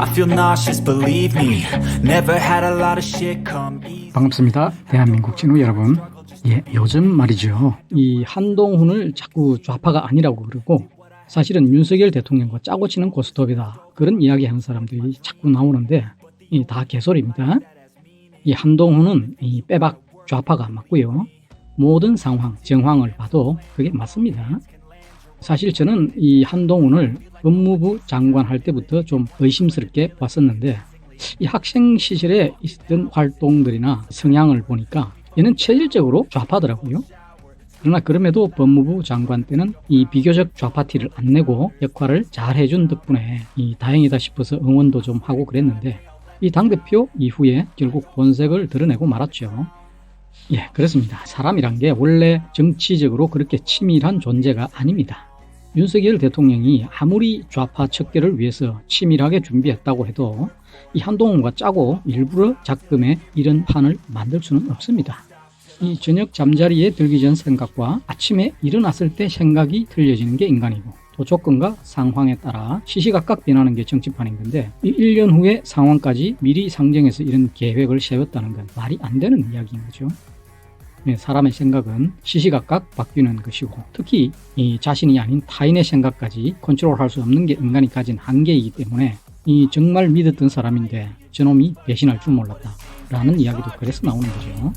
I feel nauseous, believe me. Never had a lot of shit come easy. 반갑습니다. 대한민국 친구 여러분. 요즘 말이죠. 이 한동훈을 자꾸 좌파가 아니라고 그러고 사실은 윤석열 대통령과 짜고 치는 고스톱이다. 그런 이야기하는 사람들이 자꾸 나오는데 다 개소리입니다. 이 한동훈은 이 빼박 좌파가 맞고요. 모든 상황, 정황을 봐도 그게 맞습니다. 사실 저는 이 한동훈을 법무부 장관 할 때부터 좀 의심스럽게 봤었는데 이 학생 시절에 있었던 활동들이나 성향을 보니까 얘는 체질적으로 좌파더라고요. 그러나 그럼에도 법무부 장관 때는 이 비교적 좌파티를 안 내고 역할을 잘 해준 덕분에 다행이다 싶어서 응원도 좀 하고 그랬는데 이 당대표 이후에 결국 본색을 드러내고 말았죠. 그렇습니다. 사람이란 게 원래 정치적으로 그렇게 치밀한 존재가 아닙니다. 윤석열 대통령이 아무리 좌파 척결을 위해서 치밀하게 준비했다고 해도 이 한동훈과 짜고 일부러 작금에 이런 판을 만들 수는 없습니다. 이 저녁 잠자리에 들기 전 생각과 아침에 일어났을 때 생각이 틀려지는 게 인간이고 또 조건과 상황에 따라 시시각각 변하는 게 정치판인 건데 이 1년 후의 상황까지 미리 상정해서 이런 계획을 세웠다는 건 말이 안 되는 이야기인 거죠. 사람의 생각은 시시각각 바뀌는 것이고 특히 이 자신이 아닌 타인의 생각까지 컨트롤할 수 없는 게 인간이 가진 한계이기 때문에 이 정말 믿었던 사람인데 저놈이 배신할 줄 몰랐다 라는 이야기도 그래서 나오는 거죠.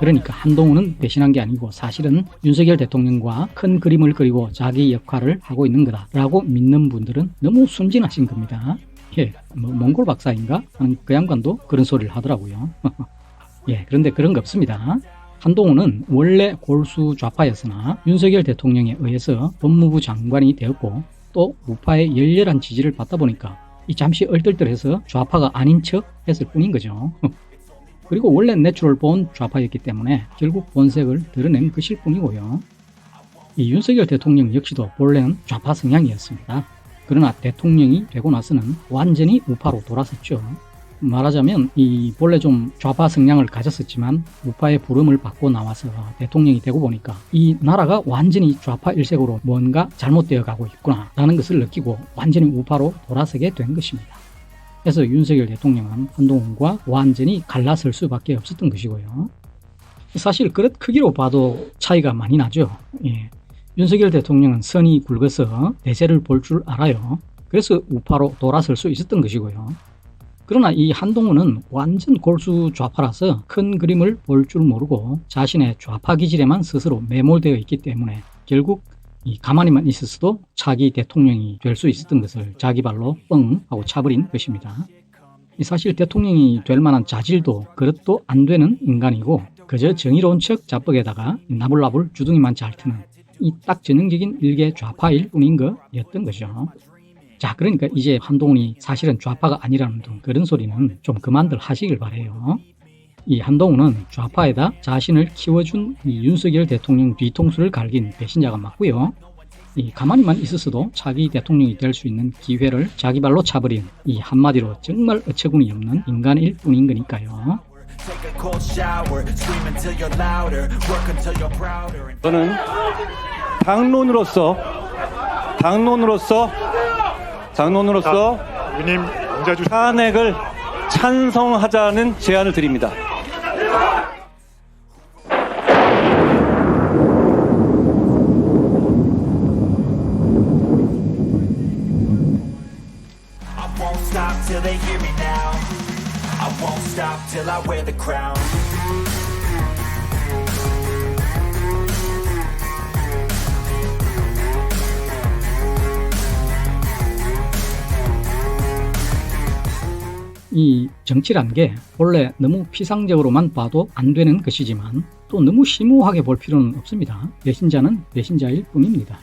그러니까 한동훈은 배신한 게 아니고 사실은 윤석열 대통령과 큰 그림을 그리고 자기 역할을 하고 있는 거다 라고 믿는 분들은 너무 순진하신 겁니다. 몽골 박사인가? 하는 그 양반도 그런 소리를 하더라고요. 그런데 그런 거 없습니다. 한동훈은 원래 골수 좌파였으나 윤석열 대통령에 의해서 법무부 장관이 되었고 또 우파의 열렬한 지지를 받다 보니까 잠시 얼떨떨해서 좌파가 아닌 척 했을 뿐인 거죠. 그리고 원래 내추럴 본 좌파였기 때문에 결국 본색을 드러낸 것일 뿐이고요. 이 윤석열 대통령 역시도 본래는 좌파 성향이었습니다. 그러나 대통령이 되고 나서는 완전히 우파로 돌아섰죠. 말하자면 이 본래 좀 좌파 성향을 가졌었지만 우파의 부름을 받고 나와서 대통령이 되고 보니까 이 나라가 완전히 좌파 일색으로 뭔가 잘못되어 가고 있구나 라는 것을 느끼고 완전히 우파로 돌아서게 된 것입니다. 그래서 윤석열 대통령은 한동훈과 완전히 갈라설 수밖에 없었던 것이고요. 사실 그릇 크기로 봐도 차이가 많이 나죠. 윤석열 대통령은 선이 굵어서 대세를 볼 줄 알아요. 그래서 우파로 돌아설 수 있었던 것이고요. 그러나 이 한동훈은 완전 골수 좌파라서 큰 그림을 볼 줄 모르고 자신의 좌파 기질에만 스스로 매몰되어 있기 때문에 결국 가만히만 있었어도 차기 대통령이 될 수 있었던 것을 자기 발로 뻥 하고 차버린 것입니다. 사실 대통령이 될 만한 자질도 그릇도 안 되는 인간이고 그저 정의로운 척 자뻑에다가 나불나불 주둥이만 잘 트는 딱 전형적인 일개 좌파일 뿐인 거였던 거죠. 자, 그러니까 이제 한동훈이 사실은 좌파가 아니라는 등 그런 소리는 좀 그만들 하시길 바래요. 이 한동훈은 좌파에다 자신을 키워준 이 윤석열 대통령 뒤통수를 갈긴 배신자가 맞고요. 가만히만 있었어도 차기 대통령이 될 수 있는 기회를 자기 발로 차버린 이 한마디로 정말 어처구니 없는 인간일 뿐인 거니까요. 저는 당론으로서 의원님 앉아주세요. 탄핵을 찬성하자는 제안을 드립니다. I won't stop till they hear me now. I won't stop till I wear the crown. 이 정치란 게 원래 너무 피상적으로만 봐도 안 되는 것이지만 또 너무 심오하게 볼 필요는 없습니다. 배신자는 배신자일 뿐입니다.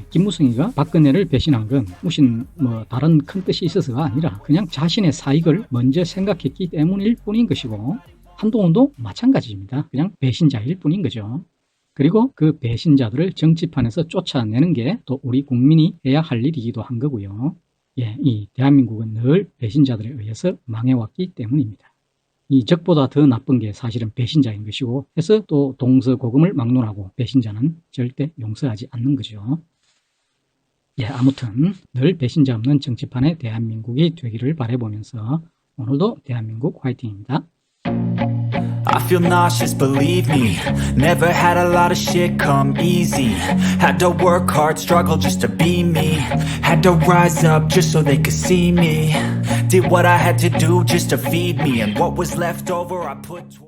김무성이가 박근혜를 배신한 건 무슨 다른 큰 뜻이 있어서가 아니라 그냥 자신의 사익을 먼저 생각했기 때문일 뿐인 것이고 한동훈도 마찬가지입니다. 그냥 배신자일 뿐인 거죠. 그리고 그 배신자들을 정치판에서 쫓아내는 게 또 우리 국민이 해야 할 일이기도 한 거고요. 이 대한민국은 늘 배신자들에 의해서 망해왔기 때문입니다. 이 적보다 더 나쁜 게 사실은 배신자인 것이고 해서 또 동서고금을 막론하고 배신자는 절대 용서하지 않는 거죠. 예, 아무튼 늘 배신자 없는 정치판의 대한민국이 되기를 바라보면서 오늘도 대한민국 화이팅입니다. I feel nauseous, believe me. Never had a lot of shit come easy. Had to work hard, struggle just to be me. Had to rise up just so they could see me. Did what I had to do just to feed me. And what was left over I put